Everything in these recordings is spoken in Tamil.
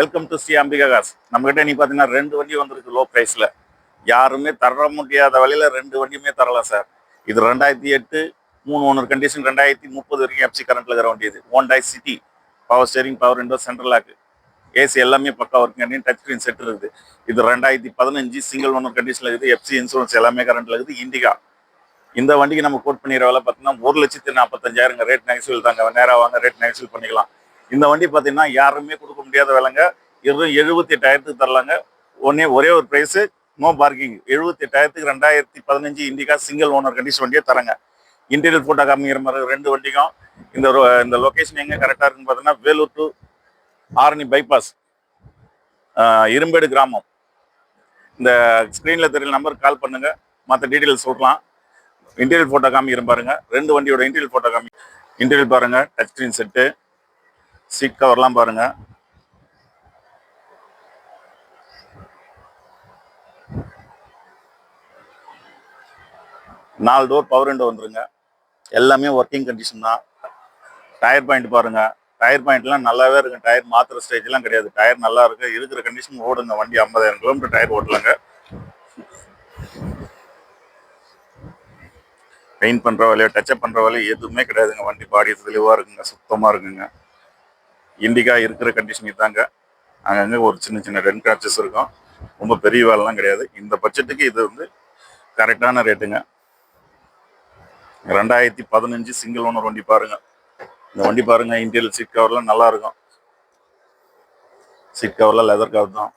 Welcome to Sri Ambika cars. நம்மகிட்ட நீ பார்த்தீங்கன்னா 2 வண்டி வந்திருக்கு லோ ப்ரைஸில். யாருமே தர முடியாத வழியில் 2 வண்டியுமே தரலாம் சார். இது 2008 3 ஓனர் கண்டிஷன் 2030 வரைக்கும் எஃப்சி கரண்ட்டில் இருக்கிற வண்டி. இது Hyundai City, power steering, power window, central lock, AC எல்லாமே பக்கா ஒர்க்கிங் பண்ணி டச் ஸ்க்ரீன் செட் இருக்குது. இது 2015 சிங்கிள் ஓனர் கண்டிஷனில் இருக்குது. எஃப்சி இன்சூரன்ஸ் எல்லாமே கரண்ட்டில் இருக்குது. இண்டிகா இந்த வண்டிக்கு நம்ம கோட் பண்ணிடுற வேலை பார்த்தீங்கன்னா 1,45,000 ரேட் நெகசிபிள் தாங்க. நேராக வாங்க, ரேட் நெகசிபிள் பண்ணிக்கலாம். இந்த வண்டி பார்த்தீங்கன்னா யாருமே கொடுக்க முடியாத விலைங்க. 78,000 தரலாங்க. ஒரே ஒரு price, no parking. 78,000 2015 Indica single owner condition வண்டியை தரங்க. இன்டீரியர் ஃபோட்டோ காமிக்கிற மாதிரி 2 வண்டிக்கும். இந்த லொக்கேஷன் எங்கே கரெக்டாக இருக்குன்னு பார்த்தீங்கன்னா வேலூர் டு ஆரணி பைபாஸ், இரும்பேடு கிராமம். இந்த ஸ்க்ரீனில் தெரியல நம்பருக்கு கால் பண்ணுங்க, மற்ற டீட்டெயில்ஸ் சொல்லலாம். இன்டீரியர் ஃபோட்டோ காமிக்கிற பாருங்க. 2 வண்டியோட இன்டீரியர் ஃபோட்டோ இன்டீரியர் பாருங்க. டச் ஸ்க்ரீன் செட்டு, சீட் கவர்லாம் பாருங்க. நாலு டோர் பவர் விண்டோ வந்துருங்க. எல்லாமே ஒர்க்கிங் கண்டிஷன் தான். டயர் பாயிண்ட் பாருங்க. டயர் பாயிண்ட்லாம் நல்லாவே இருக்கு. டயர் மாத்திர ஸ்டேஜ்லாம் கிடையாது. டயர் நல்லா இருக்கு. இருக்கிற கண்டிஷன் ஓடுங்க வண்டி. 50,000 கிலோமீட்டர் டயர் ஓட்டலாங்க. பெயிண்ட் பண்ற வேலையோ டச்சப் பண்ற வேலையோ எதுவுமே கிடையாதுங்க. வண்டி பாடி தெளிவா இருக்குங்க, சுத்தமா இருக்குங்க. இண்டிகா இருக்கிற கண்டிஷன் இதாங்க. அங்கங்க ஒரு சின்ன சின்ன டென்ட் கிராச்சஸ் இருக்கும். ரொம்ப பெரிய வேலைலாம் கிடையாது. இந்த பட்ஜெட்டுக்கு இது வந்து கரெக்டான ரேட்டுங்க. 2015 சிங்கிள் ஓனர் வண்டி பாருங்க. இந்த வண்டி பாருங்க. இன்டீரியர் சீட் கவர்லாம் நல்லா இருக்கும். சீட் கவர்லாம் லெதர் கவர் தான்.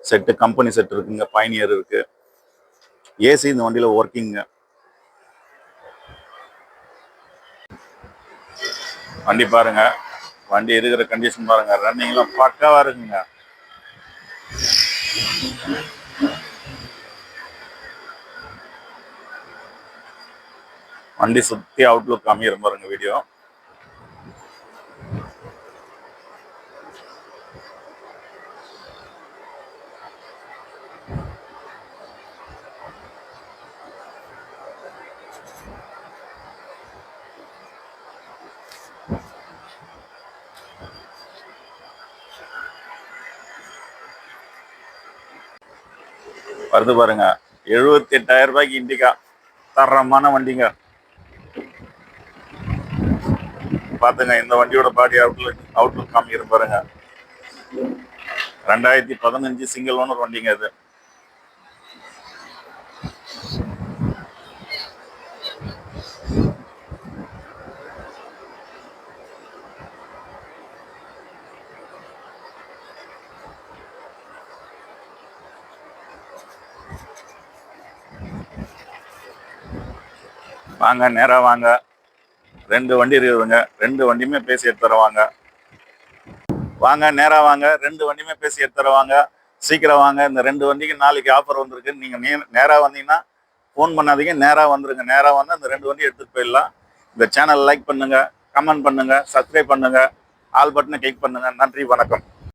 செட்டு கம்பெனி செட் இருக்குங்க. பயணியர் இருக்கு. ஏசி இந்த வண்டியில ஒர்க்கிங்க. வண்டி பாருங்க. வண்டி இருக்கிற கண்டிஷன் பாருங்க. ரன்னிங்லாம் பக்காவா இருக்குங்க. வண்டி சுத்தி அவுட்லுக் காமிக்கிற பாருங்க வீடியோ. வருது பாருங்க. 78,000 ரூபாய்க்கு இண்டிகா தரமான வண்டிங்க. பாத்துங்க. இந்த வண்டியோட பாடி அவுட்லுக் காமிக்கிற பாருங்க. 2015 சிங்கிள் ஓனர் வண்டிங்க இது. வாங்க, நேரா வாங்க. 2 வண்டி இருக்குதுங்க. 2 வண்டியுமே பேசி எடுத்து தருவாங்க. வாங்க, நேரா வாங்க. 2 வண்டியுமே பேசி எடுத்து தருவாங்க. சீக்கிரம் வாங்க. இந்த 2 வண்டிக்கு நாளைக்கு ஆஃபர் வந்திருக்கு. நீங்க நேரா வந்தீங்கன்னா ஃபோன் பண்ணாதீங்க, நேரா வந்துருங்க. நேரா வந்து அந்த 2 வண்டி எடுத்துட்டு போயிடலாம். இந்த சேனல் லைக் பண்ணுங்க, கமெண்ட் பண்ணுங்க, சப்ஸ்கிரைப் பண்ணுங்க, ஆல் பட்டனை கிளிக் பண்ணுங்க. நன்றி, வணக்கம்.